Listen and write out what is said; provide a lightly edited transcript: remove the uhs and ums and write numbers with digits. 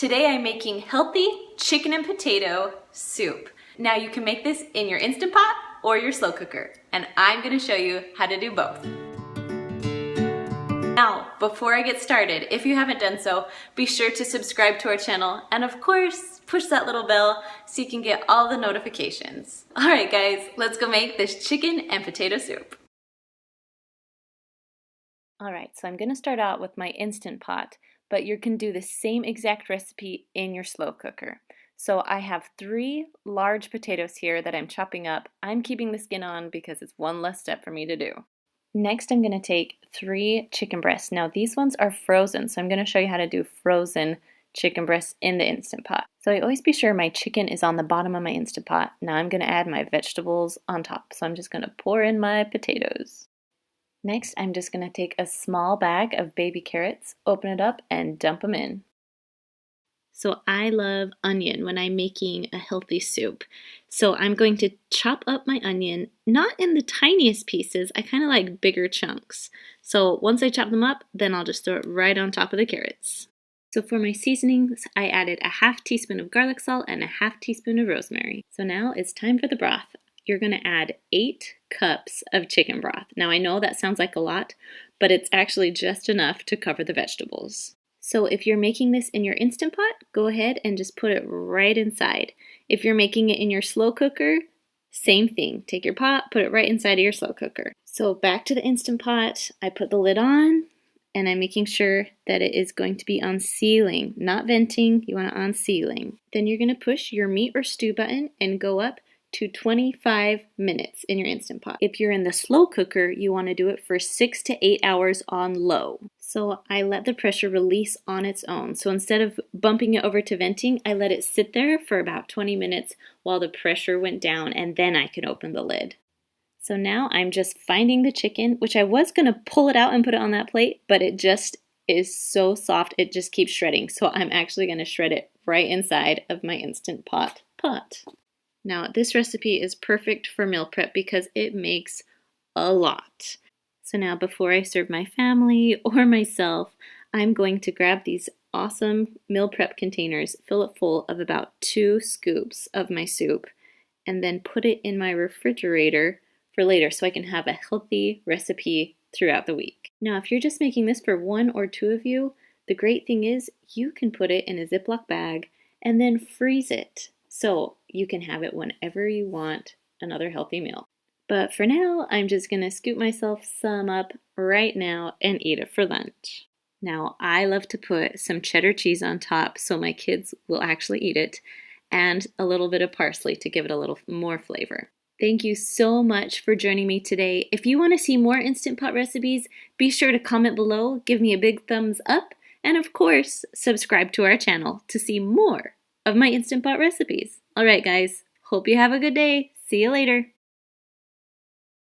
Today I'm making healthy chicken and potato soup. Now you can make this in your Instant Pot or your slow cooker, and I'm gonna show you how to do both. Now, before I get started, if you haven't done so, be sure to subscribe to our channel and of course, push that little bell so you can get all the notifications. All right guys, let's go make this chicken and potato soup. All right, so I'm gonna start out with my Instant Pot, but you can do the same exact recipe in your slow cooker. So I have 3 large potatoes here that I'm chopping up. I'm keeping the skin on because it's one less step for me to do. Next, I'm going to take 3 chicken breasts. Now these ones are frozen, so I'm going to show you how to do frozen chicken breasts in the Instant Pot. So I always be sure my chicken is on the bottom of my Instant Pot. Now I'm going to add my vegetables on top. So I'm just going to pour in my potatoes. Next, I'm just going to take a small bag of baby carrots, open it up, and dump them in. So I love onion when I'm making a healthy soup. So I'm going to chop up my onion, not in the tiniest pieces, I kind of like bigger chunks. So once I chop them up, then I'll just throw it right on top of the carrots. So for my seasonings, I added a ½ teaspoon of garlic salt and a ½ teaspoon of rosemary. So now it's time for the broth. You're going to add 8 cups of chicken broth. Now I know that sounds like a lot, but it's actually just enough to cover the vegetables. So if you're making this in your Instant Pot, go ahead and just put it right inside. If you're making it in your slow cooker, same thing. Take your pot, put it right inside of your slow cooker. So back to the Instant Pot, I put the lid on and I'm making sure that it is going to be on sealing, not venting, you want it on sealing. Then you're going to push your meat or stew button and go up to 25 minutes in your Instant Pot. If you're in the slow cooker, you want to do it for 6 to 8 hours on low. So I let the pressure release on its own. So instead of bumping it over to venting, I let it sit there for about 20 minutes while the pressure went down, and then I can open the lid. So now I'm just finding the chicken, which I was going to pull it out and put it on that plate, but it just is so soft, it just keeps shredding. So I'm actually going to shred it right inside of my Instant Pot. Now, this recipe is perfect for meal prep because it makes a lot. So now before I serve my family or myself, I'm going to grab these awesome meal prep containers, fill it full of about 2 scoops of my soup, and then put it in my refrigerator for later so I can have a healthy recipe throughout the week. Now, if you're just making this for 1 or 2 of you, the great thing is you can put it in a Ziploc bag and then freeze it. So you can have it whenever you want another healthy meal. But for now, I'm just going to scoop myself some up right now and eat it for lunch. Now, I love to put some cheddar cheese on top so my kids will actually eat it, and a little bit of parsley to give it a little more flavor. Thank you so much for joining me today. If you want to see more Instant Pot recipes, be sure to comment below, give me a big thumbs up, and of course, subscribe to our channel to see more of my Instant Pot recipes. All right, guys. Hope you have a good day. See you later.